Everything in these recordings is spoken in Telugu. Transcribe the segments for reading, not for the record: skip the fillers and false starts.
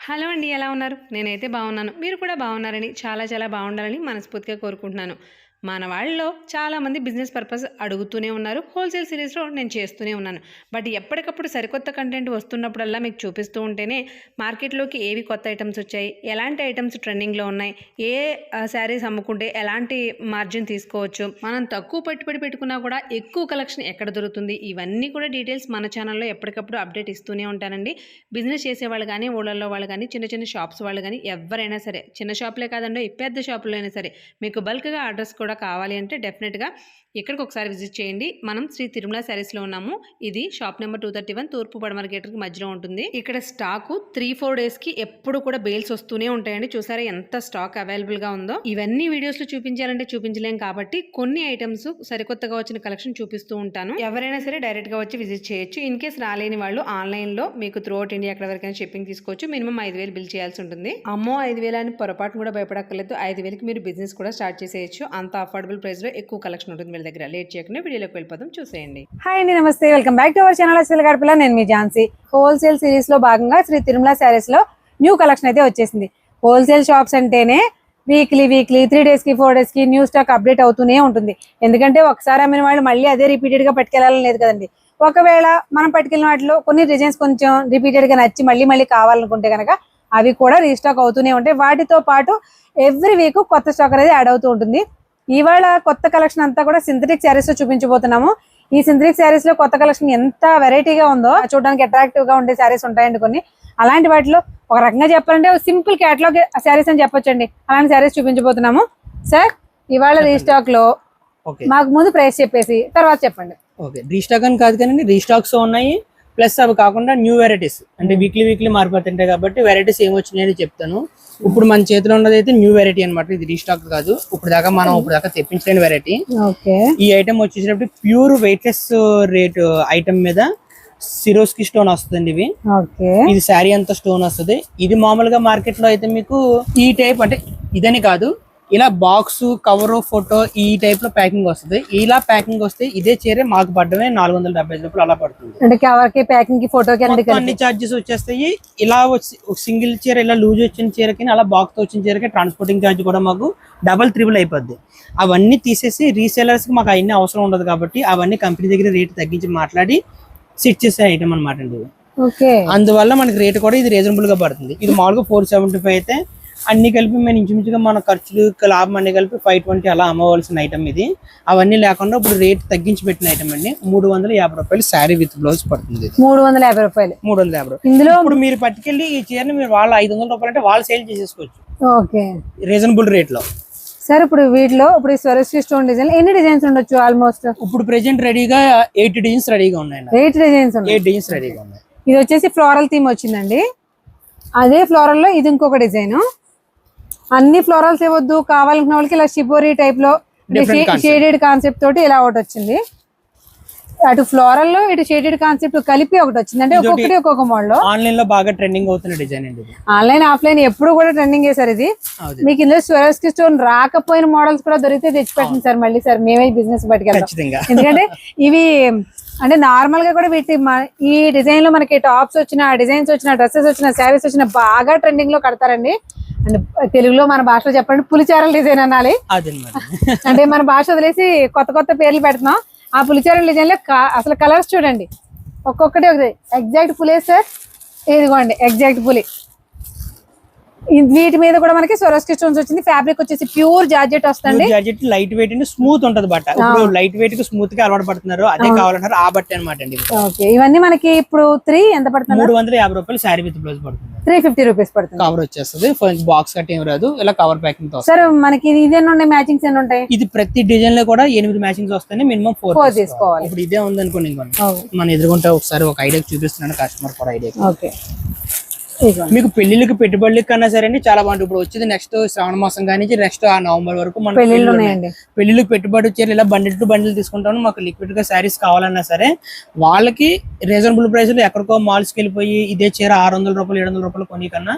హలో అండి, ఎలా ఉన్నారు? నేనైతే బాగున్నాను. మీరు కూడా బాగున్నారని, చాలా బాగుండాలని మనస్ఫూర్తిగా కోరుకుంటున్నాను. మన వాళ్ళలో చాలామంది బిజినెస్ పర్పస్ అడుగుతూనే ఉన్నారు. హోల్సేల్ సిరీస్లో నేను చేస్తూనే ఉన్నాను. బట్ ఎప్పటికప్పుడు సరికొత్త కంటెంట్ వస్తున్నప్పుడల్లా మీకు చూపిస్తూ ఉంటేనే మార్కెట్లోకి ఏవి కొత్త ఐటమ్స్ వచ్చాయి, ఎలాంటి ఐటమ్స్ ట్రెండింగ్లో ఉన్నాయి, ఏ శారీస్ అమ్ముకుంటే ఎలాంటి మార్జిన్ తీసుకోవచ్చు, మనం తక్కువ పెట్టుబడి పెట్టుకున్నా కూడా ఎక్కువ కలెక్షన్ ఎక్కడ దొరుకుతుంది, ఇవన్నీ కూడా డీటెయిల్స్ మన ఛానల్లో ఎప్పటికప్పుడు అప్డేట్ ఇస్తూనే ఉంటానండి. బిజినెస్ చేసేవాళ్ళు కానీ, ఊళ్ళల్లో వాళ్ళు కానీ, చిన్న షాప్స్ వాళ్ళు కానీ, ఎవరైనా సరే, చిన్న షాపులే కాదండి, పెద్ద షాపుల్లో అయినా సరే, మీకు బల్క్గా ఆర్డర్స్ కూడా కావాలి అంటే డెఫినెట్గా ఇక్కడికి ఒకసారి విజిట్ చేయండి. మనం శ్రీ తిరుమల శారీస్లో ఉన్నాము. ఇది షాప్ నెంబర్ 231 తూర్పు పడమర గేట్కి మధ్యలో ఉంటుంది. ఇక్కడ స్టాకు 3-4 డేస్కి ఎప్పుడు కూడా బెయిల్స్ వస్తూనే ఉంటాయండి. చూసారా ఎంత స్టాక్ అవైలబుల్గా ఉందో. ఇవన్నీ వీడియోస్లో చూపించాలంటే చూపించలేం కాబట్టి కొన్ని ఐటమ్స్ సరికొత్తగా వచ్చిన కలెక్షన్ చూపిస్తూ ఉంటాను. ఎవరైనా సరే డైరెక్ట్గా వచ్చి విజిట్ చేయొచ్చు. ఇన్ కేస్ రాలేని వాళ్ళు ఆన్లైన్లో మీకు త్రూ అవుట్ ఇండియా ఎక్కడ వరకైనా షిప్పింగ్ తీసుకోవచ్చు. మినిమం 5,000 బిల్ చేయాల్సి ఉంటుంది. అమ్మో 5,000 అని పొరపాటు కూడా భయపడక్కర్లేదు. 5,000కి మీరు బిజినెస్ కూడా స్టార్ట్ చేసేయచ్చు. అంత అఫోర్డబుల్ ప్రైస్ లో ఎక్కువ కలెక్షన్ ఉంటుంది వీళ్ళ దగ్గర. లేట్ చేయకుండా వీడియోలోకి వెళ్ళిపోదాం, చూసేయండి. హాయ్ అండి, నమస్తే, welcome back to our channel అసలు గడపల. నేను మీ ఝాన్సీ. హోల్సేల్ సిరీస్ లో భాగంగా శ్రీ తిరుమల శారీస్ లో న్యూ కలెక్షన్ అయితే వచ్చేసింది. హోల్సేల్ షాప్స్ అంటేనే వీక్లీ 3 days కి 4 days కి న్యూ స్టాక్ అప్డేట్ అవుతూనే ఉంటుంది. ఎందుకంటే ఒకసారి అమ్మిన వాళ్ళు మళ్ళీ అదే రిపీటెడ్ గా పట్టుకెళ్ళాలని లేదు కదండి. ఒకవేళ మనం పట్టుకెళ్ళిన వాటిలో కొన్ని డిజైన్స్ కొంచెం రిపీటెడ్ గా నచ్చి మళ్ళీ కావాలనుకుంటే కనుక అవి కూడా రీస్టాక్ అవుతూనే ఉంటాయి. వాటితో పాటు ఎవ్రీ వీక్ కొత్త స్టాక్ అనేది యాడ్ అవుతూ ఉంటుంది. ఇవాళ కొత్త కలెక్షన్ అంతా కూడా సింథటిక్ శారీస్ లో చూపించబోతున్నాము. ఈ సింథటిక్ శారీస్ లో కొత్త కలెక్షన్ ఎంత వెరైటీగా ఉందో, చూడడానికి అట్రాక్టివ్ గా ఉండే శారీస్ ఉంటాయండి కొన్ని. అలాంటి వాటిలో ఒక రకంగా చెప్పాలంటే సింపుల్ క్యాటలాగ్ శారీస్ అని చెప్పొచ్చండి. అలాంటి శారీస్ చూపించబోతున్నాము. సార్, ఇవాళ రీస్టాక్ లో మాకు ముందు ప్రైస్ చెప్పేసి తర్వాత చెప్పండి. ఓకే, రీస్టాక్ అని కాదు కానీ రీస్టాక్స్ ఉన్నాయి, ప్లస్ అవి కాకుండా న్యూ వెరైటీస్ అంటే వీక్లీ మారిపోతుంటాయి కాబట్టి వెరైటీస్ ఏమి వచ్చినాయని చెప్తాను. ఇప్పుడు మన చేతిలో ఉన్నది అయితే న్యూ వెరైటీ అనమాట. ఇది రీస్టాక్ కాదు, ఇప్పుడు దాకా తెప్పించలేని వెరైటీ. ఈ ఐటమ్ వచ్చేటప్పుడు ప్యూర్ వెయిట్లెస్ రేట్ ఐటమ్ మీద సిరోస్కి స్టోన్ వస్తుంది. ఇది శారీ అంతా స్టోన్ వస్తుంది. ఇది మామూలుగా మార్కెట్ లో అయితే మీకు ఈ టైప్ అంటే ఇదని కాదు, ఇలా బాక్స్ కవర్ ఫోటో ఈ టైప్ లో ప్యాకింగ్ వస్తుంది. ఇలా ప్యాకింగ్ వస్తే ఇదే చీర మాకు పడ్డమే 475 రూపాయలు అలా పడుతుంది. అంటే కవర్ కి, ప్యాకింగ్ కి, ఫోటోకి అన్ని చార్జెస్ వచ్చేస్తాయి. ఇలా సింగిల్ చీర ఇలా లూజ్ వచ్చిన చీరకి, అలా బాక్స్ తో వచ్చిన చీరకి ట్రాన్స్పోర్టింగ్ ఛార్జ్ కూడా మాకు డబల్ 3 అయిపోద్ది. అవన్నీ తీసేసి రీసేలర్స్ కి మాకు అవన్నీ అవసరం ఉండదు కాబట్టి అవన్నీ కంపెనీ దగ్గర రేట్ తగ్గించి మాట్లాడి సెట్ చేసే ఐటమ్ అనమాట అండి. అందువల్ల మనకి రేట్ కూడా ఇది రీజనబుల్ గా పడుతుంది. ఇది మామూలుగా 475 అయితే అన్ని కలిపి మేము ఇంచుమించుగా మన ఖర్చులు లాభం అన్ని కలిపి 520 అలా అమ్మవలసిన ఐటమ్ ఇది. అవన్నీ లేకుండా ఇప్పుడు రేట్ తగ్గించి పెట్టిన ఐటమ్ అండి. 350 రూపాయలు శారీ విత్ బ్లౌజ్ పడుతుంది. 350 రూపాయలు. 350. ఇందులో ఇప్పుడు మీరు పట్టుకెళ్ళి ఈ చీరని మీరు వాళ్ళ 500 రూపాయలు అంటే వాళ్ళు సేల్ చేసేసుకోవచ్చు. ఓకే, రీజనబుల్ రేట్ లో. సార్, ఇప్పుడు వీటిలో ఇప్పుడు స్వరస్కి స్టోన్ డిజైన్ ఎన్ని డిజైన్స్ ఉండొచ్చు? ఆల్మోస్ట్ ఇప్పుడు ప్రెజెంట్ రెడీగా 8 డిజైన్స్ రెడీగా ఉన్నాయండి. 8 డిజైన్స్ రెడీగా ఉన్నాయి. ఇది వచ్చేసి ఫ్లోరల్ థీమ్ వచ్చిందండి. అదే ఫ్లోరల్ లో ఇది ఇంకొక డిజైన్. అన్ని ఫ్లోరల్స్ ఇవ్వద్దు, కావాలనుకున్న వాళ్ళకి ఇలా షిబోరీ టైప్ లో షేడెడ్ కాన్సెప్ట్ తోటి ఇలా ఒకటి వచ్చింది. అటు ఫ్లోరల్ లో ఇటు షేడెడ్ కాన్సెప్ట్ కలిపి ఒకటి వచ్చింది. అంటే ఒక్కొక్క మోడల్ లో ఆన్లైన్ లో బాగా ట్రెండింగ్ అవుతున్న డిజైన్ అండి. ఆన్లైన్ ఆఫ్లైన్ ఎప్పుడు కూడా ట్రెండింగ్ చేశారు ఇది. మీకు ఇందులో స్వరస్కి స్టోన్ రాకపోయిన మోడల్స్ కూడా దొరికితే తెచ్చిపెట్టండి సార్. మళ్ళీ సార్ మేమే బిజినెస్ పట్టుకెళ్తాం. ఎందుకంటే ఇవి అంటే నార్మల్ గా కూడా వీటి ఈ డిజైన్ లో మనకి టాప్స్ వచ్చిన, డిజైన్స్ వచ్చిన, డ్రెస్సెస్ వచ్చిన, శారీస్ వచ్చిన బాగా ట్రెండింగ్ లో కడతారండి. అంటే తెలుగులో మన భాషలో చెప్పండి, పులిచారల డిజైన్ అనాలి. అంటే మన భాష వదిలేసి కొత్త పేర్లు పెడుతున్నాం. ఆ పులిచారల డిజైన్ లో అసలు కలర్స్ చూడండి, ఒక్కొక్కటి ఎగ్జాక్ట్ పులే సార్. ఇదిగోండి ఎగ్జాక్ట్ పులి. వీటి మీద కూడా మనకి స్వరస్కి స్టోన్స్ వచ్చింది. ఫ్యాబ్రిక్ వచ్చేసి ప్యూర్ జార్జెట్ వస్తుంది. జార్జెట్ లైట్ వెయిట్ అండి, స్మూత్ ఉంటది బట్ట. ఇప్పుడు లైట్ వెయిట్ కి స్మూత్ గా అలవాటు పడుతున్నారు, అదే కావాలంటారు, ఆ బట్ట అనమాట అండి. ఇవన్నీ మనకి ఇప్పుడు ఎంత పడుతుంది? 350 రూపాయలు శారీ విత్ బ్లౌజ్ పడుతుంది. 350 రూపీస్ పడుతుంది. కవర్ వచ్చేస్తుంది, బాక్స్ కట్ ఏం రాదు, ఇలా కవర్ ప్యాకింగ్ తో. సార్, మనకి ఇదేనా ఉన్నాయి మ్యాచింగ్స్ ఎన్ని ఉంటాయి? ఇది ప్రతి డిజైన్ లో కూడా 8 మ్యాచింగ్స్ వస్తాయి. మినిమం 4 తీసుకోవాలి. ఇప్పుడు ఇదే ఉంది అనుకోండి, మన ఎదురుకుంటే ఒకసారి ఒక ఐడియా చూపిస్తున్నాను, కస్టమర్ ఫర్ ఐడియా. ఓకే, మీకు పెళ్లిళ్ళకి పెట్టుబడులకి కన్నా సరే అండి చాలా బాగుంటుంది. ఇప్పుడు వచ్చేది నెక్స్ట్ శ్రావణ మాసం కానీ నెక్స్ట్ నవంబర్ వరకు మన పెళ్లిళ్ళకి పెట్టుబడి వచ్చారు. ఇలా బండిల్ టు బండిల్ తీసుకుంటాము. మాకు లిక్విడ్ గా శారీస్ కావాలన్నా సరే వాళ్ళకి రీజనబుల్ ప్రైస్ లో ఎక్కడికో మాల్స్ కి వెళ్ళిపోయి ఇదే చీర 600 రూపాయలు 700 రూపాయలు కొని కన్నా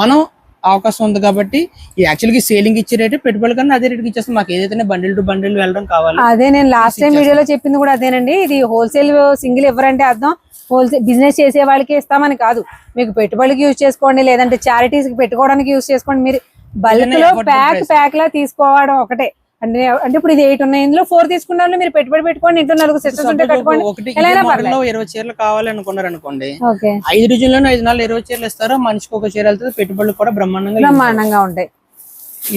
మనం అవకాశం ఉంది కాబట్టి యాక్చువల్గా సేలింగ్ ఇచ్చే రేటు పెట్టుబడి కన్నా అదే రేటుకి ఇచ్చేస్తాం. మాకు ఏదైతే బండిల్ టు బండిల్ వెళ్ళడం కావాలి. అదే నేను లాస్ట్ టైం వీడియోలో చెప్పింది కూడా అదేనండి. ఇది హోల్సేల్ సింగిల్ ఎవరంటే అర్థం హోల్సేల్ బిజినెస్ చేసే వాళ్ళకి ఇస్తామని కాదు, మీకు పెట్టుబడికి యూజ్ చేసుకోండి, లేదంటే చారిటీస్ కి పెట్టుకోవడానికి యూజ్ చేసుకోండి. మీరు బల్క్ లో ప్యాక్ లా తీసుకోవడం ఒకటే. అంటే ఇప్పుడు ఇది 8 ఉన్నాయి, ఇందులో 4 తీసుకున్న మీరు పెట్టుబడి పెట్టుకోండి, ఇంట్లో 4 సిస్టర్స్ ఉంటే కట్టుకోండి, ఎలా అయినా పర్లేదు. 20 చీరలు కావాలనుకున్నారు అనుకోండి, ఓకే 5 రోజుల్లోనే 5 నాలుగు 20 చీరలు ఇస్తారు, మనిషికి ఒక చీర వెళ్తుంది, పెట్టుబడులు కూడా బ్రహ్మాండంగా ఉంటాయి.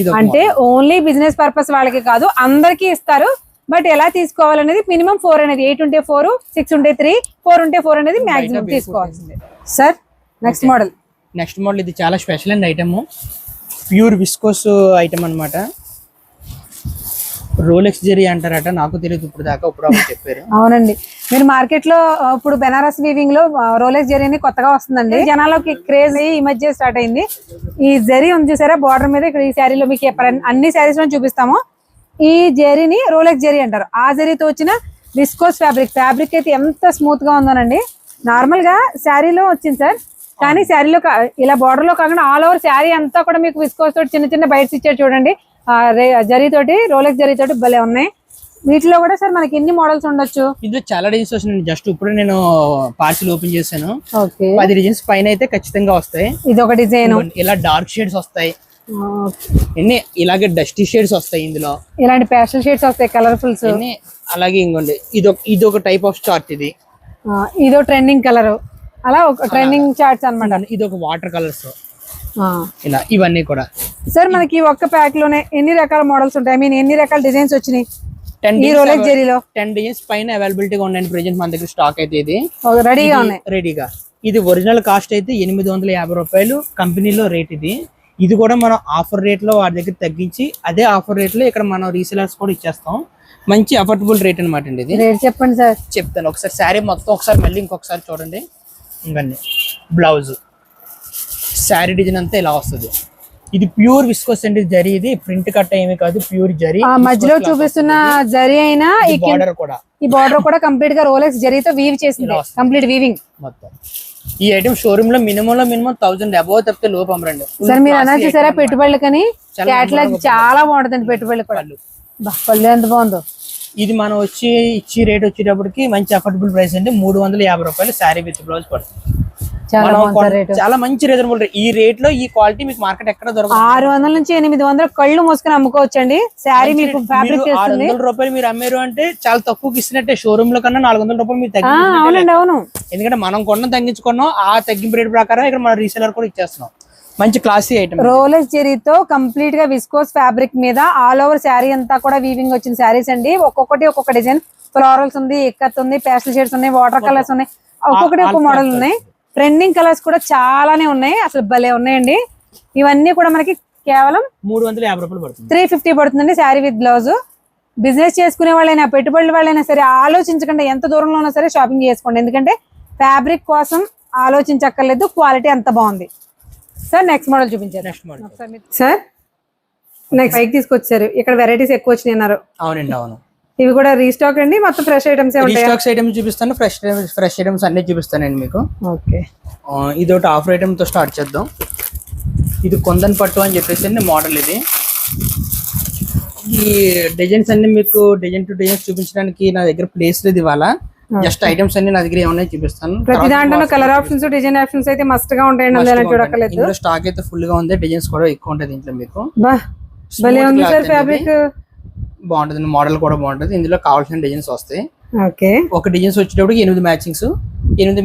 ఇది అంటే ఓన్లీ బిజినెస్ పర్పస్ వాళ్ళకి కాదు, అందరికీ ఇస్తారు. బట్ ఎలా తీసుకోవాలనేది మినిమం 4 అనేది, 8 ఉంటే 4, 6 ఉంటే 3, 4 ఉంటే 4 అనేది మాక్సిమం తీసుకోవాల్సిందే. సార్ నెక్స్ట్ మోడల్ ఇది చాలా special and item, pure viscose item అన్నమాట. రోలెక్స్ జెరీ అంటారట, నాకు తెలియదు ఇప్పుడు దాకా, ఇప్పుడు చెప్పారు. అవునండి, మీరు మార్కెట్ లో ఇప్పుడు బెనారస్ వీవింగ్ లో రోలెక్స్ జెరీ అని కొత్తగా వస్తుందండి, జనాలకి క్రేజ్ ఈ మధ్య స్టార్ట్ అయింది. ఈ జెరీ ఉంది చూసారా బార్డర్ మీద, ఇక్కడ ఈ శారీలో మీకు అన్ని శారీస్ లో చూపిస్తాము. ఈ జెరీని రోలెక్స్ జెరీ అంటారు. ఆ జెరీతో వచ్చిన విస్కోస్ ఫ్యాబ్రిక్ అయితే ఎంత స్మూత్ గా ఉందోనండి. నార్మల్ గా శారీలో వచ్చింది సార్, కానీ శారీలో ఇలా బార్డర్ లో కాకుండా ఆల్ ఓవర్ శారీ అంతా కూడా మీకు విస్కోస్ తోటి చిన్న చిన్న బైట్స్ ఇచ్చారు చూడండి. జరీతోటి, రోలెక్స్ జరీతోటి భలే ఉన్నాయి. వీటిలో కూడా సార్ మనకి ఎన్ని మోడల్స్ ఉండొచ్చు? ఇందులో చాలా డిజైన్స్ వస్తున్నాయి. జస్ట్ ఇప్పుడు నేను పార్సిల్ ఓపెన్ చేశాను. ఓకే 10 డిజైన్స్ పైన అయితే ఖచ్చితంగా వస్తాయి. ఇది ఒక డిజైన్, ఇలా డార్క్ షేడ్స్ వస్తాయి, ఇలాగే డస్టీ షేడ్స్ వస్తాయి, ఇందులో ఇలాంటి ప్యాస్టల్ షేడ్స్ వస్తాయి, కలర్ఫుల్స్. అలాగే ఇంకోండి ఇది ఒక టైప్ ఆఫ్ చార్ట్, ఇదో ట్రెండింగ్ కలర్, అలా ఒక ట్రెండింగ్ చార్ట్స్ అన్నమాట. ఇది ఒక వాటర్ కలర్స్, ఇలా ఇవన్నీ కూడా. సార్ మనకి ఒక్క ప్యాక్ లోనే ఎన్ని రకాల మోడల్స్ ఉంటాయి, ఐ మీన్ ఎన్ని రకాల డిజైన్స్ వచ్చినాయి ఈ రోలెక్స్ జెరీలో? 10 డిజైన్స్ పైన అవైలబిలిటీగా ఉన్నాయండి ప్రెజెంట్ మన దగ్గర స్టాక్ అయితే. ఇది రెడీగా ఉన్నాయి, రెడీగా. ఇది ఒరిజినల్ కాస్ట్ అయితే 850 రూపాయలు కంపెనీలో రేట్. ఇది కూడా మనం ఆఫర్ రేట్ లో వారి దగ్గర తగ్గించి అదే ఆఫర్ రేట్ లో ఇక్కడ మనం రీసేలర్స్ కూడా ఇచ్చేస్తాం. మంచి అఫోర్డబుల్ రేట్ అనమాట అండి ఇది. రేట్ చెప్పండి సార్. చెప్తాను ఒకసారి, శారీ మొత్తం ఒకసారి మళ్ళీ ఇంకొకసారి చూడండి. ఇంకండి బ్లౌజ్, శారీ డిజైన్ అంతా ఇలా వస్తుంది. ఇది ప్యూర్ విస్కోస్ అండి జరీ, ఇది ప్రింట్ కట్ ఏమీ కాదు, ప్యూర్ జరీ. మధ్యలో చూపిస్తున్న జరీ అయినా ఈ బార్డర్ కూడా కంప్లీట్ గా రోలెక్స్ జరీతో వీవ్ చేసింది, కంప్లీట్ వీవింగ్ మొత్తం. ఈ ఐటమ్ షోరూమ్ లో మినిమం 1000 అబౌవ్ తప్పితే లోపు అమ్మరండి. సార్ మీరు అన్నా చూసారా పెట్టుబడులకని క్యాటలాగ్ చాలా బాగుంటుంది, పెట్టుబడులు కూడా. పళ్ళు ఎంత బాగుందో. ఇది మనం ఇచ్చి రేట్ వచ్చేటప్పటికి మంచి అఫోర్డబుల్ ప్రైస్ అండి, 350 రూపాయలు శారీ విత్ బ్లౌజ్ పడుతుంది. చాలా మంచి రీజనబుల్ రేట్. ఈ రేట్ లో ఈ క్వాలిటీ మీకు మార్కెట్ ఎక్కడ దొరకదు. 600 నుంచి 800 కళ్ళు మూసుకొని అమ్ముకోవచ్చండి. శారీ మీకు ఫ్యాబ్రిక్ 600 రూపాయలు మీరు అమ్మారు అంటే చాలా తక్కువకి ఇస్తున్నట్టే. షోరూమ్ లో కన్నా 400 రూపాయలు మీరు అవునండి, అవును. ఎందుకంటే మనం కొన్న తగ్గించుకున్నాం, ఆ తగ్గింపు రేట్ ప్రకారం ఇక్కడ మన రీసెలర్ కూడా ఇచ్చేస్తున్నాం. మంచి క్లాసీ ఐటమ్. రోలెక్స్ జెరీతో కంప్లీట్ గా విస్కోస్ ఫ్యాబ్రిక్ మీద ఆల్ ఓవర్ శారీ అంతా కూడా వీవింగ్ వచ్చిన శారీస్ అండి. ఒక్కొక్కటి ఒక్కొక్క డిజైన్, ఫ్లోరల్స్ ఉంది, ఎక్కత్ ఉంది, ప్యాస్టల్ షేడ్స్ ఉన్నాయి, వాటర్ కలర్స్ ఉన్నాయి, ఒక్కొక్కటి ఒక్కొక్క మోడల్ ఉన్నాయి. ట్రెండింగ్ కలర్స్ కూడా చాలానే ఉన్నాయి, అసలు భలే ఉన్నాయండి. ఇవన్నీ కూడా మనకి కేవలం 350 రూపాయలు పడుతుంది, 350 పడుతుందండి శారీ విత్ బ్లౌజ్. బిజినెస్ చేసుకునే వాళ్ళైనా పెట్టుబడుల వాళ్ళైనా సరే ఆలోచించకుండా ఎంత దూరంలో ఉన్నా సరే షాపింగ్ చేసుకోండి, ఎందుకంటే ఫ్యాబ్రిక్ కోసం ఆలోచించక్కర్లేదు, క్వాలిటీ అంత బాగుంది. సార్ నెక్స్ట్ మోడల్ చూపించారు. నెక్స్ట్ మోడల్ సార్ నెక్స్ట్ పైకి తీసుకొచ్చారు, ఇక్కడ వెరైటీస్ ఎక్కువ వచ్చినాయి అన్నారు. అవునండి, అవును. ఇవి కూడా రీస్టాక్ అండి, మొత్తం ఫ్రెష్ ఐటమ్స్ రీస్టాక్స్ ఐటమ్స్ చూపిస్తాను, ఫ్రెష్ ఐటమ్స్ అన్ని చూపిస్తానండి మీకు. ఓకే, ఇది ఒకటి ఆఫర్ ఐటమ్ తో స్టార్ట్ చేద్దాం. ఇది కొందన్ పట్టు అని చెప్పేసి మోడల్. ఇది ఈ డిజైన్స్ అన్ని మీకు డిజైన్ టు డిజైన్స్ చూపించడానికి నా దగ్గర ప్లేస్ లేదు ఇవాళ. జస్ట్ ఐటమ్స్ అన్ని నా దగ్గర ఏమన్నా చూపిస్తాను. ప్రతి దాంట్లో కలర్ ఆప్షన్స్, డిజైన్ ఆప్షన్స్ అయితే మస్ట్ గా ఉంటాయండి, చూడక్కర్లేదు. ఇందులో స్టాక్ అయితే ఫుల్ గా ఉంది, డిజైన్స్ కూడా ఎక్కువ ఉంటాయి దీంట్లో మీకు. భలే ఉంది సార్ ఫ్యాబ్రిక్, బాగుంటుంది, మోడల్ కూడా బాగుంటుంది. ఇందులో కావాల్సిన డిజైన్స్ వస్తాయి. ఓకే, ఒక డిజైన్స్ వచ్చేటప్పటికి 8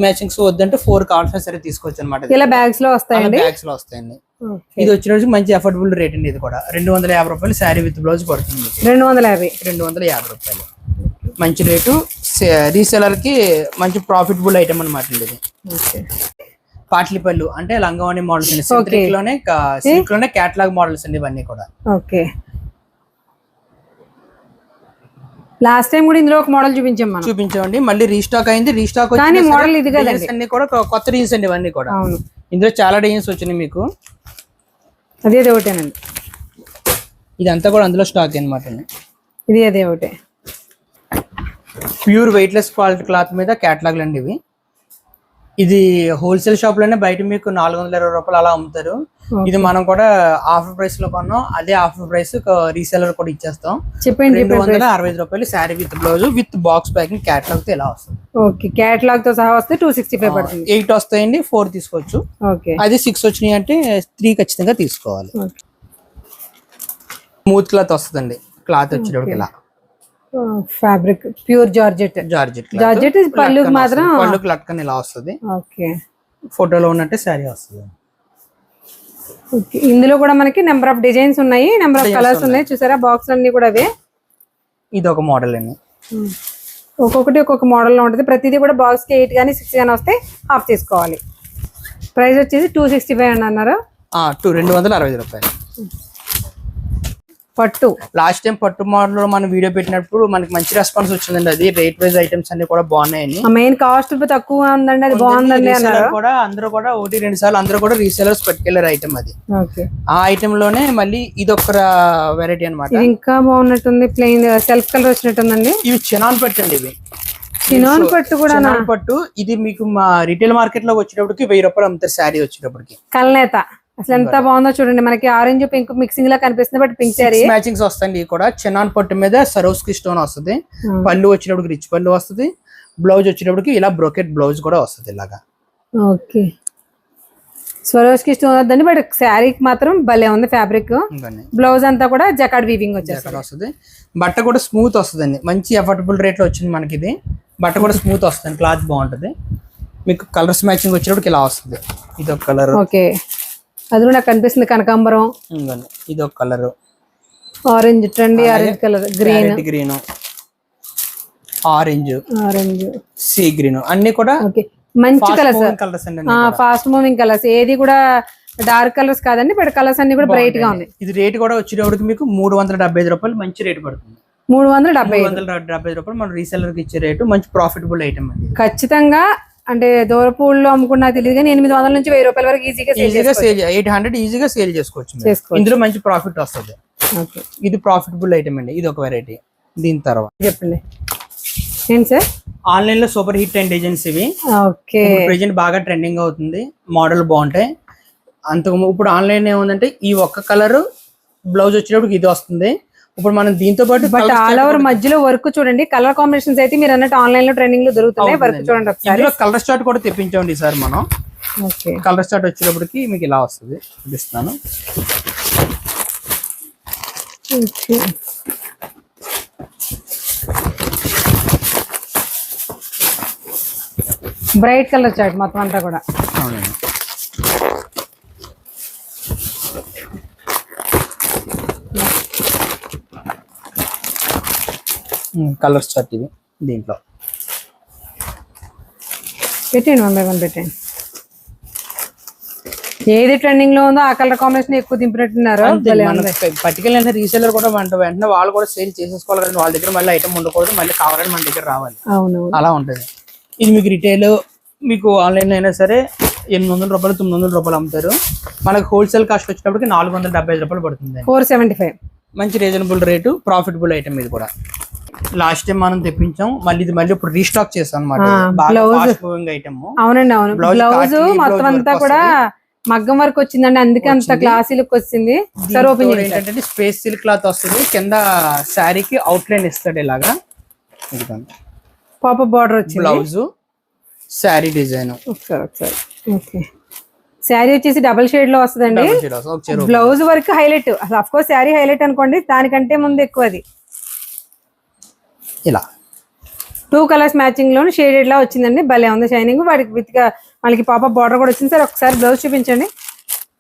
మ్యాచింగ్స్ వద్దంటే 4 కావాల్సిన సరే తీసుకోవచ్చు అనమాట. ఇలా బ్యాగ్స్ లో వస్తాయండి, బ్యాగ్స్ లో వస్తాయండి. ఇది వచ్చినప్పుడు మంచి అఫోర్డబుల్ రేట్ అండి. ఇది కూడా 250 రూపాయలు శారీ విత్ బ్లౌజ్ పడుతుంది. 250 రూపాయలు మంచి రేటు. రీసెలర్ కి మంచి ప్రాఫిటబుల్ ఐటమ్ అనమాట ఇది. పాట్లిపల్లు అంటే లంగావని మోడల్స్ అండి, సిల్క్ లోనే క్యాటలాగ్ మోడల్స్ అండి ఇవన్నీ కూడా. ఓకే, లాస్ట్ టైం కూడా ఇందులో ఒక మోడల్ చూపించామండి, మళ్ళీ రీస్టాక్ అయింది. రీస్టాక్ మోడల్ ఇది కదండి, అన్ని కూడా కొత్త డిజైన్స్ అండి ఇవన్నీ కూడా. ఇందులో చాలా డిజైన్స్ వచ్చినాయి మీకు. అదే ఒకటేనండి, ఇదంతా కూడా అందులో స్టాక్ అనమాట. ఇది అదే ఒకటే, pure weight less quality cloth మీద క్యాటలాగ్ అండి ఇవి. ఇది హోల్సేల్ షాప్ లోనే బయట మీకు 420 రూపాయలు అలా అమ్ముతారు. ఇది మనం కూడా ఆఫర్ ప్రైస్ లో కొన్నాం. అదే ఆఫర్ ప్రైస్ రీసెలర్ కూడా ఇచ్చేస్తాం. చెప్పండి. 265 రూపాయలు sari with blouse with box packing catalogue తో ఇలా వస్తుంది. ఓకే, క్యాటలాగ్ తో సహా వస్తే 265 పడుతుంది. 8 వస్తాయండి, 4 తీసుకోవచ్చు. ఓకే, అది 6 వచ్చినాయి అంటే 3 ఖచ్చితంగా తీసుకోవాలి. స్మూత్ క్లాత్ వస్తుందండి. క్లాత్ వచ్చేటప్పుడు ఇలా ఫ్యాబ్రిక్ ప్యూర్ జార్జెట్. జార్జెట్ పళ్ళుకి మాత్రం పళ్ళుకి లట్కన్ ఇలా వస్తుంది. ఓకే, ఫోటోలో ఉన్నట్టే శారీ వస్తుంది. ఓకే, ఇందులో కూడా మనకి నెంబర్ ఆఫ్ డిజైన్స్ ఉన్నాయి, నెంబర్ ఆఫ్ కలర్స్ ఉన్నాయి. చూసారా బాక్స్ అన్ని కూడా అవే. ఇది ఒక మోడల్ అండి. ఒక్కొక్కటి ఒక్కొక్క మోడల్ లో ఉంటుంది. ప్రతిదీ కూడా బాక్స్ కి 8 కానీ 6 కానీ వస్తే హాఫ్ తీసుకోవాలి. ప్రైస్ వచ్చేసి 265 అని అన్నారు. 260 రూపాయలు. పట్టు లాస్ట్ టైం పట్టు మోడల్ లో మనం వీడియో పెట్టినప్పుడు మనకి మంచి రెస్పాన్స్ వచ్చిందండి. అది రేట్ వైజ్ ఐటమ్స్ అన్ని కూడా బాగున్నాయని. మెయిన్ కాస్ట్ తక్కువ ఉందండి, అది బాగుందండి అన్నారు కూడా. అందరూ కూడా 1-2 సార్లు అందరూ కూడా రీసెలర్స్ పట్టుకెళ్లారు ఐటమ్ అది. ఆ ఐటమ్ లోనే మళ్ళీ ఇది ఒక వెరైటీ అనమాట. ఇది ఇంకా బాగున్నట్టుంది. ప్లెయిన్ సెల్ఫ్ కలర్ వచ్చినట్టుందండి. ఇవి చినాన్ పట్టు అండి. ఇవి చినాన్ పట్టు కూడా పట్టు. ఇది మీకు మా రిటైల్ మార్కెట్ లో వచ్చేటప్పటికి 1000 రూపాయలు అమ్ముతారు శారీ వచ్చేటప్పటికి. కల్నేత అసలు ఎంత బాగుందో చూడండి. మనకి ఆరెంజ్ పింక్ మిక్సింగ్ లా కనిపిస్తుంది. బట్ పింక్ శారీ మ్యాచింగ్స్ వస్తాయండి. కూడా చినాన్ పట్టు మీద సరోస్కి స్టోన్ వస్తుంది. పళ్ళు వచ్చేటప్పటికి రిచ్ పళ్ళు వస్తుంది. బ్లౌజ్ వచ్చేటప్పటికి ఇలా బ్రోకెట్ బ్లౌజ్ కూడా వస్తుంది ఇలాగా. ఓకే, స్వరోస్కి స్టోన్ వద్దండి, బట్ శారీకి మాత్రం భలే ఉంది ఫ్యాబ్రిక్. బ్లౌజ్ అంతా కూడా జకాడ్ వీవింగ్ వస్తుంది. బట్ట కూడా స్మూత్ వస్తుందండి. మంచి అఫోర్డబుల్ రేట్ లో వచ్చింది మనకి ఇది. బట్ట కూడా స్మూత్ వస్తుంది. క్లాత్ బాగుంటది. మీకు కలర్స్ మ్యాచింగ్ వచ్చేటప్పటికి ఇలా వస్తుంది. ఇది ఒక కలర్. ఓకే, అది కూడా నాకు కనిపిస్తుంది. కనకాంబరం. ఇది ఒక colour. Orange, trendy orange colour. Green, orange, sea green అన్ని కూడా మంచి కలర్స్. Fast moving colours. ఏది కూడా డార్క్ కలర్స్ కాదండి, బట్ కలర్స్ అన్ని కూడా బ్రైట్ గా ఉన్నాయి. ఇది రేట్ కూడా వచ్చేటప్పటికి మీకు 375 రూపాయలు మంచి రేట్ పడుతుంది. 375 రూపాయలు మన రీసెలర్ కి ఇచ్చే రేటు. మంచి ప్రాఫిటబుల్ ఐటమ్ అండి. ఖచ్చితంగా. అంటే దూరపూల్లో అమ్ముకున్నా తెలియదు కానీ 800 నుంచి 1000 రూపాయల వరకు ఈజీగా సేల్ 800 ఈజీగా సేల్ చేసుకోవచ్చు. ఇందులో మంచి ప్రాఫిట్ వస్తుంది. ఇది ప్రాఫిటబుల్ ఐటమ్ అండి. ఇది ఒక వెరైటీ. దీని తర్వాత చెప్పండి ఏంటి సార్? ఆన్లైన్ లో సూపర్ హిట్ అండ్ డిజైన్స్ ఇవి. ఓకే, ప్రెజెంట్ బాగా ట్రెండింగ్ అవుతుంది. మోడల్ బాగుంటాయి. ఇప్పుడు ఆన్లైన్ ఏముందంటే ఈ ఒక్క కలర్ బ్లౌజ్ వచ్చేటప్పుడు ఇది వస్తుంది. ఇప్పుడు మనం దీంతో పాటు బట్ ఆల్ ఓవర్ మధ్యలో వర్క్ చూడండి. కలర్ కాంబినేషన్స్ అయితే మీరు అన్నట్టు ఆన్లైన్ లో ట్రెండింగ్ లో దొరుకుతున్నాయి. వర్క్ చూడండి ఒకసారి. కలర్ స్టార్ట్ కూడా తెప్పించామండి ఈసారి మనం. ఓకే, కలర్ స్టార్ట్ వచ్చేటప్పటికి మీకు ఇలా వస్తుంది. చూపిస్తాను. బ్రైట్ కలర్ చార్ట్ మొత్తం అంతా కూడా. అవునండి. కలర్స్ చార్ట్ ఇవి. దీంట్లో పెట్టండి 1 by 1 పెట్టండి. ఏది ట్రెండింగ్ లో ఉందో ఆ కలర్ కాంబినేషన్ ఎక్కువ దింపినట్టున్నారు. పర్టికులర్ రీసెలర్ కూడా వెంటనే వాళ్ళు కూడా సేల్ చేసేసుకోవాలి కదా. వాళ్ళ దగ్గర మళ్ళీ ఐటమ్ ఉండకూడదు. మళ్ళీ కావాలని మన దగ్గర రావాలి. అవును, అలా ఉంటది. ఇది మీకు రిటైల్ మీకు ఆన్లైన్ అయినా సరే 800 రూపాయలు 900 రూపాయలు అమ్ముతారు. మనకు హోల్సేల్ కాస్ట్ వచ్చేటప్పటికి 475 రూపాయలు పడుతుంది. 475. మంచి రీజనబుల్ రేటు, ప్రాఫిటబుల్ ఐటమ్ ఇది కూడా. లాస్ట్ టైం మనం తెప్పించాం. మళ్ళీ ఇప్పుడు రీస్టాక్ చేసాం అనమాట. ఐటమ్. అవునండి, అవును. బ్లౌజ్ మొత్తం అంతా కూడా మగ్గం వర్క్ వచ్చిందండి. అందుకే అంత క్లాసీ లుక్ వచ్చింది. సార్ ఓపెన్ ఏంటంటే స్పేస్ సిల్క్ క్లాత్ వస్తుంది. కింద శారీకి అవుట్ లైన్ ఇస్తాడు ఇలాగా. పాప బార్డర్ వచ్చింది. Blouse, sari design. ఒకసారి ఓకే, శారీ వచ్చేసి డబుల్ షేడ్ లో వస్తుందండి. Blouse work highlight. అసలు అఫ్ కోర్స్ శారీ హైలైట్ అనుకోండి, దానికంటే ముందు ఎక్కువ అది. ఇలా 2 కలర్స్ మ్యాచింగ్ లో షేడెడ్ లా వచ్చిందండి. భలే ఉంది షైనింగ్. వాటికి విత్ గా మనకి పాప బార్డర్ కూడా వచ్చింది. సార్ ఒకసారి బ్లౌజ్ చూపించండి.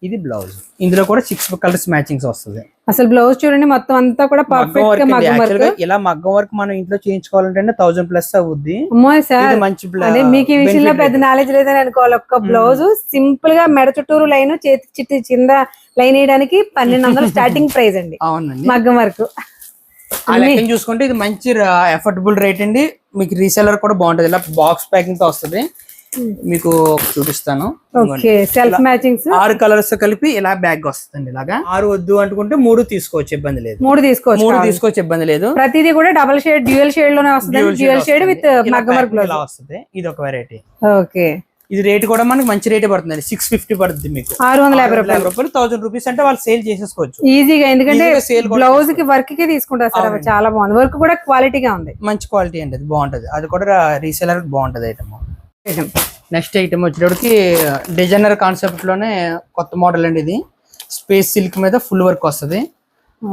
ఇది బ్లౌజ్. ఇందులో కూడా 6 కలర్స్ మ్యాచింగ్స్ వస్తుంది. అసలు బ్లౌజ్ చూడండి మొత్తం అంతా కూడా పర్ఫెక్ట్ గా మగ్గం వర్క్. ఇలా మగ్గం వర్క్ మనం ఇంట్లో చేయించుకోవాలంటే 1000 ప్లస్ అవుద్ది. అమ్మో సార్, మంచి అదే మీకు ఈ విషయంలో పెద్ద నాలెడ్జ్ లేదని అనుకోవాలి. ఒక్క బ్లౌజ్ సింపుల్ గా మెడ చుట్టూరు లైన్, చేతి చిట్టి కింద లైన్ వేయడానికి 1200 స్టార్టింగ్ ప్రైస్ అండి. అవునండి, మగ్గం వర్క్. ఆ లెక్కన చూసుకుంటే ఇది మంచి అఫోర్డబుల్ రేట్ అండి. మీకు రీసెలర్ కూడా బాగుంటది. ఇలా బాక్స్ ప్యాకింగ్ తో వస్తుంది. మీకు చూపిస్తాను. సెల్ఫ్ మ్యాచింగ్స్ 6 కలర్స్ కలిపి ఇలా బ్యాగ్ వస్తుంది. ఇలాగా 6 వద్దు అనుకుంటే 3 తీసుకోవచ్చు, ఇబ్బంది లేదు. 3 తీసుకోవచ్చు, ఇబ్బంది లేదు. ప్రతిదీ కూడా డబుల్ షేడ్, డ్యూయల్ షేడ్ లోనే వస్తుంది. డ్యూయల్ షేడ్ విత్ మగ్గం వర్క్ ఇలా వస్తుంది. ఇది ఒక వెరైటీ. ఓకే, ఇది రేట్ కూడా మనకి మంచి రేటే పడుతుంది, 650 పడుతుంది మీకు. 650 రూపాయలు 1000 రూపీస్ అంటే వాళ్ళు సేల్ చేసేసుకోవచ్చు ఈజీగా, ఎందుకంటే Easy గా sale కూడా బ్లౌజ్ కి వర్క్ కి తీసుకుంటారు సార్. అవి చాలా బాగుంది, వర్క్ కూడా క్వాలిటీగా ఉంది. మంచి క్వాలిటీ అండి, అది బాగుంటది, అది కూడా రీసేలర్ బాగుంటది ఐటమ్. నెక్స్ట్ ఐటమ్ వచ్చేటప్పటికి డిజైనర్ కాన్సెప్ట్ లోనే కొత్త మోడల్ అండి ఇది. స్పేస్ సిల్క్ మీద ఫుల్ వర్క్ వస్తుంది.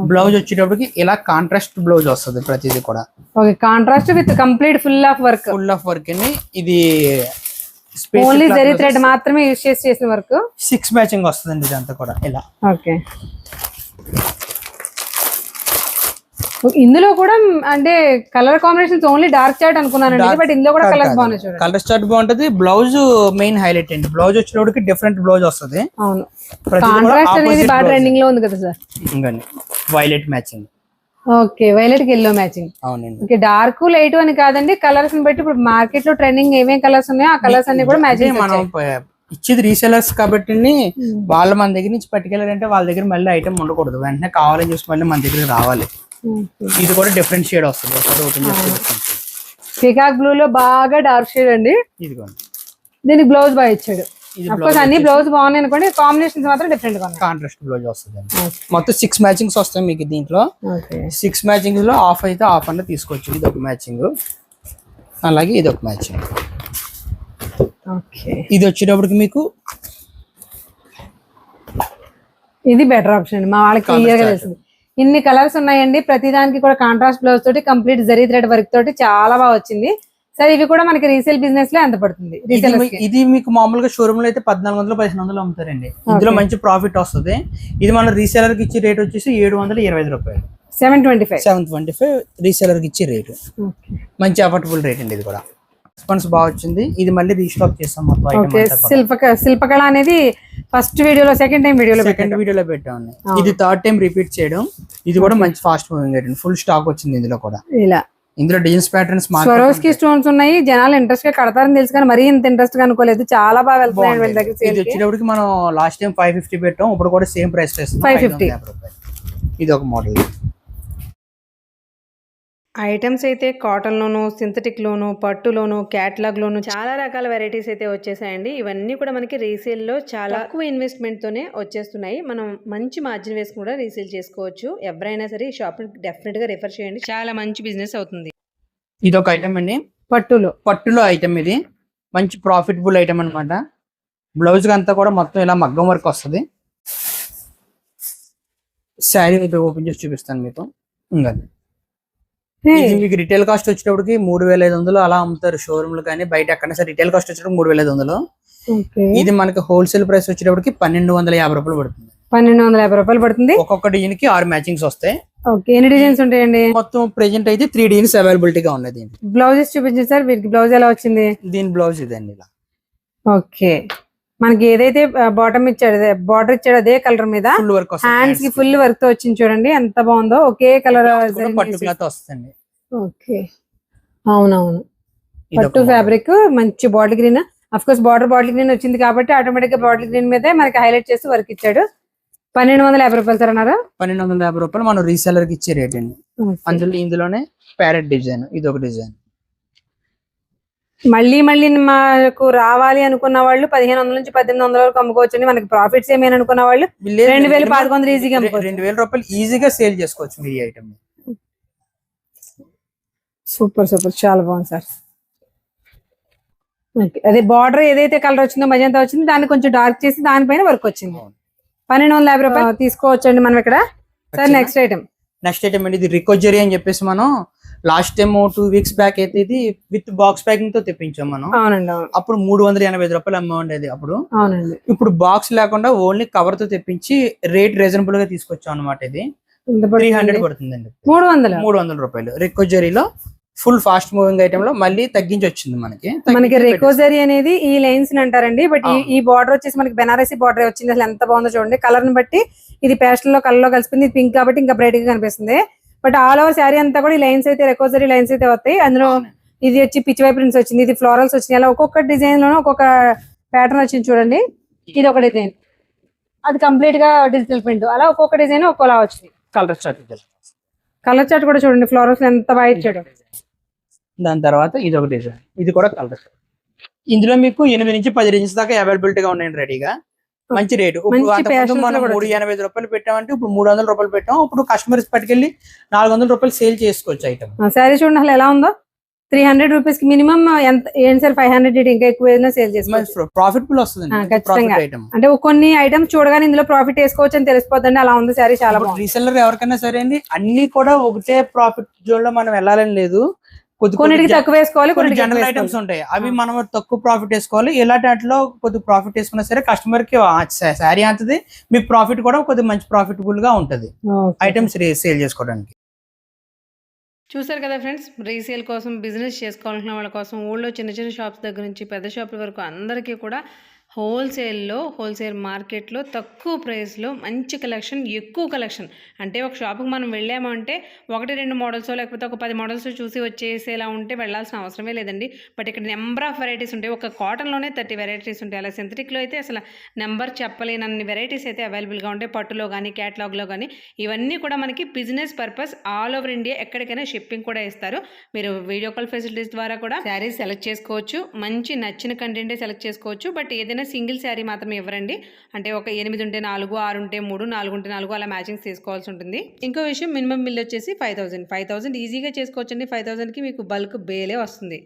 బ్లౌజ్ వచ్చేటప్పటికి ఇలా కాంట్రాస్ట్ బ్లౌజ్ వస్తుంది ప్రతిదీ కూడా. Okay, contrast with complete full of work. Full of work అండి ఇది. ఓన్లీ జరీ థ్రెడ్ మాత్రమే యూజ్ చేసిన వర్క్. 6 మ్యాచింగ్ వస్తుందండి ఇదంతా కూడా ఇలా. ఓకే, ఇందులో కూడా అంటే colour combinations only dark chart అనుకున్నానండి, బట్ ఇందులో కూడా కలర్స్ బాగున్నాయి చూడండి. కలర్ చార్ట్ బాగుంటది, బ్లౌజ్ మెయిన్ హైలైట్ అండి. బ్లౌజ్ వచ్చేటప్పటికి డిఫరెంట్ బ్లౌజ్ వస్తుంది. అవును, కాంట్రాస్ట్ అనేది బాగా ట్రెండింగ్ లో ఉంది కదా సార్. ఇంకండి వైలెట్ మ్యాచింగ్. ఓకే, వైలెట్ కి ఎల్లో మ్యాచింగ్. అవునండి. ఓకే, డార్క్ లైట్ అని కాదండి, కలర్స్ ని బట్టి ఇప్పుడు మార్కెట్ లో ట్రెండింగ్ ఏమేం కలర్స్ ఉన్నాయో ఆ కలర్స్ అన్ని కూడా మ్యాచింగ్. మనం ఇచ్చేది రీసెలర్స్ కాబట్టి వాళ్ళు మన దగ్గర నుంచి పట్టుకెళ్ళారంటే వాళ్ళ దగ్గర మళ్ళీ ఐటమ్ ఉండకూడదు, వెంటనే కావాలని చూసి మళ్ళీ మన దగ్గర రావాలి. ఇది కూడా డిఫరెంట్ షేడ్ వస్తుంది. ఓపెన్ చేస్తే పికాక్ బ్లూ లో బాగా డార్క్ షేడ్ అండి. ఇదిగోండి, దీనికి బ్లౌజ్ బాగా ఇచ్చాడు. అన్ని బ్లౌజ్ బాగున్నాయి అనుకోండి, కాంబినేషన్స్ మాత్రం డిఫరెంట్ గా ఉన్నాయి. కాంట్రాస్ట్ బ్లౌజ్ వస్తుంది. మొత్తం 6 మ్యాచింగ్స్ వస్తాయి మీకు దీంట్లో. 6 మ్యాచింగ్స్ లో ఆఫ్ అయితే ఆఫ్ అన్న తీసుకోవచ్చు. ఇది ఒక మ్యాచింగ్, అలాగే ఇది ఒక మ్యాచింగ్. ఇది వచ్చేటప్పటికి మీకు ఇది బెటర్ ఆప్షన్, మా వాళ్ళకి క్లియర్ గా తెలిసింది. ఇన్ని కలర్స్ ఉన్నాయండి, ప్రతి దానికి కూడా కాంట్రాస్ట్ బ్లౌజ్ తోటి కంప్లీట్ జరీ థ్రెడ్ వర్క్ తోటి చాలా బాగా వచ్చింది. సరే, ఇవి కూడా మనకి రీసేల్ బిజినెస్ లో ఎంత పడుతుంది? ఇది మీకు మామూలుగా షోరూమ్ లో అయితే 1400 1500 అమ్ముతారండి. ఇందులో మంచి ప్రాఫిట్ వస్తుంది. ఇది మన రీసేలర్ కి ఇచ్చే రేట్ వచ్చేసి 725 రూపాయలు. 725 రీసేలర్ కి ఇచ్చే రేటు. మంచి అఫోర్డబుల్ రేట్ అండి. ఇది కూడా రెస్పాన్స్ బాగా వచ్చింది. ఇది మళ్ళీ రీస్టాక్ చేస్తాం మొత్తం ఐటమ్. శిల్పకళ అనేది ఫస్ట్ వీడియోలో సెకండ్ వీడియోలో పెట్టాము. ఇది థర్డ్ టైం రిపీట్ చేయడం. ఇది కూడా మంచి fast moving item, full stock వచ్చింది ఇందులో కూడా. ఇలా ఇందులో డిజైన్స్ ప్యాటర్న్స్ స్వరోస్కి స్టోన్స్ ఉన్నాయి. జనాలు ఇంట్రెస్ట్ గా కడతారని తెలుసు కానీ మరీ ఇంత ఇంట్రెస్ట్ గా అనుకోలేదు. చాలా బాగా వెళ్తున్నాయి వీళ్ళ దగ్గర. ఇది వచ్చేటప్పటికి మనం లాస్ట్ టైం 550 పెట్టాం, ఇప్పుడు కూడా సేమ్ ప్రైస్ చేస్తాం 550. ఇది ఒక మోడల్. ఐటమ్స్ అయితే కాటన్లోను, సింథటిక్లోను, పట్టులోను, క్యాట్లాగ్లోను చాలా రకాల వెరైటీస్ అయితే వచ్చేసాయండి. ఇవన్నీ కూడా మనకి రీసేల్లో చాలా తక్కువ ఇన్వెస్ట్మెంట్తోనే వచ్చేస్తున్నాయి. మనం మంచి మార్జిన్ వేసుకుని కూడా రీసేల్ చేసుకోవచ్చు. ఎవరైనా సరే ఈ షాప్ని డెఫినెట్గా రిఫర్ చేయండి, చాలా మంచి బిజినెస్ అవుతుంది. ఇది ఒక ఐటమ్ అండి, పట్టులో ఐటమ్. ఇది మంచి ప్రాఫిటబుల్ ఐటమ్ అనమాట. బ్లౌజ్ అంతా కూడా మొత్తం ఇలా మగ్గం వర్క్ వస్తుంది. శారీ అయితే ఓపెన్ చేసి చూపిస్తాను మీకు. ఇంకా ఇది మీకు రిటైల్ కాస్ట్ వచ్చేటప్పటికి 3500 అలా అమ్ముతారు షోరూమ్ లో, కానీ బయట ఎక్కడైనా సరే రిటైల్ కాస్ట్ వచ్చేటప్పుడు 3500. ఇది మనకి హోల్సేల్ ప్రైస్ వచ్చేటప్పటికి 1250 రూపాయలు పడుతుంది. 1250 రూపాయలు పడుతుంది. ఒక్కొక్క డిజైన్ కి 6 మ్యాచింగ్స్ వస్తాయి. ఎన్ని డిజైన్స్ ఉంటాయండి? మొత్తం ప్రెజెంట్ అయితే 3 డిజైన్స్ అవైలబిలిటీ గా ఉన్నాయి. దీనికి బ్లౌజెస్ చూపించండి సార్. వీటికి బ్లౌజ్ ఎలా వచ్చింది? దీని బ్లౌజ్ ఇదండి ఇలా. ఓకే, మనకి ఏదైతే బాటమ్ ఇచ్చాడు, బార్డర్ ఇచ్చాడు అదే కలర్ మీద హ్యాండ్స్ కి ఫుల్ వర్క్ తో వచ్చింది. చూడండి ఎంత బాగుందో, ఒకే కలర్ పట్టు క్లాత్ వస్తుంది. ఓకే, అవునవును, పట్టు ఫ్యాబ్రిక్, మంచి bottle green. Of course bottle green వచ్చింది కాబట్టి ఆటోమేటిక్ గా బాటిల్ గ్రీన్ మీదే మనకి హైలైట్ చేసి వర్క్ ఇచ్చాడు. 1250 రూపాయలు సార్ అన్నారు. 1250 రూపాయలు మనం రీసెలర్ కి ఇచ్చే రేట్ అండి. ఇందులోనే ప్యారెట్ డిజైన్, ఇది ఒక డిజైన్. మళ్ళీ మాకు రావాలి అనుకున్న వాళ్ళు 1500 నుంచి 1800 వరకు అమ్ముకోవచ్చు. మనకి ప్రాఫిట్స్ ఏమైనా అనుకున్న వాళ్ళు 2000-1100 ఈజీగా 2000 రూపాయలు ఈజీగా సేల్ చేసుకోవచ్చు మీరు ఈ ఐటమ్. సూపర్, చాలా బాగుంది సార్. అదే బార్డర్ ఏదైతే కలర్ వచ్చిందో మజంతా వచ్చింది, దాన్ని కొంచెం డార్క్ చేసి దానిపైన వర్క్ వచ్చింది. 1250 రూపాయలు తీసుకోవచ్చు అండి మనం ఇక్కడ. సార్ నెక్స్ట్ ఐటమ్ అండి, ఇది రికోజరీ అని చెప్పేసి మనం లాస్ట్ టైం 2 వీక్స్ బ్యాక్ అయితే ఇది విత్ బాక్స్ ప్యాకింగ్ తో తెప్పించాం మనం. అవునండి, అప్పుడు 385 రూపాయలు అమ్మ ఉండేది అప్పుడు. అవునండి, ఇప్పుడు బాక్స్ లేకుండా ఓన్లీ కవర్ తో తెప్పించి రేట్ రీజనబుల్ గా తీసుకొచ్చాం అనమాట. ఇది 300 పడుతుందండి. 300 రూపాయలు. రికోజరీలో ఫుల్ ఫాస్ట్ మూవింగ్ ఐటమ్ లో మళ్ళీ తగ్గించి వచ్చింది మనకి. రికోజరీ అనేది ఈ లైన్స్ అంటారండి, బట్ ఈ బార్డర్ వచ్చేసి మనకి బెనారసీ బార్డర్ వచ్చింది. అసలు ఎంత బాగుందో చూడండి. కలర్ ని బట్టి ఇది పేస్టల్ లో కలర్ లో కలిసిపోయింది. పింక్ కాబట్టి ఇంకా బ్రైట్ గా కనిపిస్తుంది. బట్ ఆల్ ఓవర్ శారీ అంతా కూడా ఈ లైన్స్ అయితే రికోజరీ లైన్స్ అయితే వస్తాయి. అందులో ఇది వచ్చి పిచ్ వై ప్రింట్స్ వచ్చింది, ఇది ఫ్లోరల్స్ వచ్చినాయి. అలా ఒక్కొక్క డిజైన్ లోనే ఒక్కొక్క ప్యాటర్న్ వచ్చింది చూడండి. ఇది ఒక డిజైన్, అది కంప్లీట్ గా డిజిటల్ ప్రింట్. అలా ఒక్కొక్క డిజైన్ ఒక్కోలా వచ్చింది. కలర్ చార్ట్ కూడా చూడండి, ఫ్లోరల్స్ ఎంత బాగా ఇచ్చాడు. దాని తర్వాత ఇది ఒక డిజైన్, ఇది కూడా కలర్. ఇందులో మీకు 8 నుంచి 10 రేంజెస్ దాకా అవైలబిలిటీగా ఉన్నాయండి రెడీగా. మంచి రేటు. ఇప్పుడు మంచి అంతకుముందు passions లో మనం కూడా 380 రూపాయలు పెట్టామంటే ఇప్పుడు 300 రూపాయలు పెట్టాం. ఇప్పుడు కస్టమర్స్ పట్టుకెళ్ళి 400 రూపాయలు సేల్ చేసుకోవచ్చు ఐటమ్. శారీ చూడండి అసలు ఎలా ఉందో. 300 రూపీస్ కి మినిమం ఎంత ఏంటి సార్ 500 ఇంకా ఎక్కువ ఏదైనా సేల్ చేసుకోవచ్చు. ప్రాఫిటబుల్ వస్తుంది ఖచ్చితంగా. ఐటమ్. అంటే కొన్ని ఐటమ్స్ చూడగానే ఇందులో ప్రాఫిట్ వేసుకోవచ్చు అని తెలిసిపోతుంది. అలా ఉంది శారీ చాలా బాగుంది. రీసెల్లర్ ఎవరికైనా సరే అండి అన్ని కూడా ఒకటే ప్రాఫిట్ జోన్ లో మనం వెళ్ళాలని లేదు. కొన్నిటికి తక్కువ వేసుకోవాలి, కొన్ని జనరల్ ఐటమ్స్ ఉంటాయి అవి మనం తక్కువ ప్రాఫిట్ వేసుకోవాలి. ఇలాంటి వాటిలో కొద్దిగా ప్రాఫిట్ వేసుకున్నా సరే కస్టమర్ కి శారీ అంతది, మీకు ప్రాఫిట్ కూడా కొద్దిగా మంచి ప్రాఫిటబుల్ గా ఉంటది ఐటమ్స్ సేల్ చేసుకోవడానికి. చూసారు కదా ఫ్రెండ్స్, రీసేల్ కోసం బిజినెస్ చేసుకోవాలనుకున్న వాళ్ళ కోసం ఊళ్ళో చిన్న చిన్న షాప్స్ దగ్గర నుంచి పెద్ద షాపుల వరకు అందరికీ కూడా హోల్సేల్ మార్కెట్లో తక్కువ ప్రైస్లో మంచి కలెక్షన్, ఎక్కువ కలెక్షన్. అంటే ఒక షాప్కి మనం వెళ్ళామంటే 1-2 మోడల్స్ లేకపోతే ఒక 10 మోడల్స్ చూసి వచ్చేసేలా ఉంటే వెళ్ళాల్సిన అవసరమే లేదండి. బట్ ఇక్కడ నెంబర్ ఆఫ్ వెరైటీస్ ఉంటాయి. ఒక కాటన్లోనే 30 వెరైటీస్ ఉంటాయి. అలా సింథటిక్లో అయితే అసలు నెంబర్ చెప్పలేనన్ని వెరైటీస్ అయితే అవైలబుల్గా ఉంటాయి. పట్టులో కానీ క్యాటలాగ్లో కానీ ఇవన్నీ కూడా మనకి business purpose all over India ఎక్కడికైనా షిప్పింగ్ కూడా ఇస్తారు. మీరు వీడియో కాల్ ఫెసిలిటీస్ ద్వారా కూడా శారీస్ సెలెక్ట్ చేసుకోవచ్చు. మంచి నచ్చిన కంటెంటే సెలెక్ట్ చేసుకోవచ్చు. బట్ ఏదైనా సింగిల్ శారీ మాత్రమే ఇవ్వరండి. అంటే ఒక 8 ఉంటే 4, 6 ఉంటే 3, 4 ఉంటే 4 అలా మ్యాచింగ్స్ తీసుకోవాల్సి ఉంటుంది. ఇంకో విషయం, మినిమం బిల్ వచ్చేసి 5000 ఈజీగా చేసుకోవచ్చండి. 5000కి మీకు బల్క్ బేలే వస్తుంది.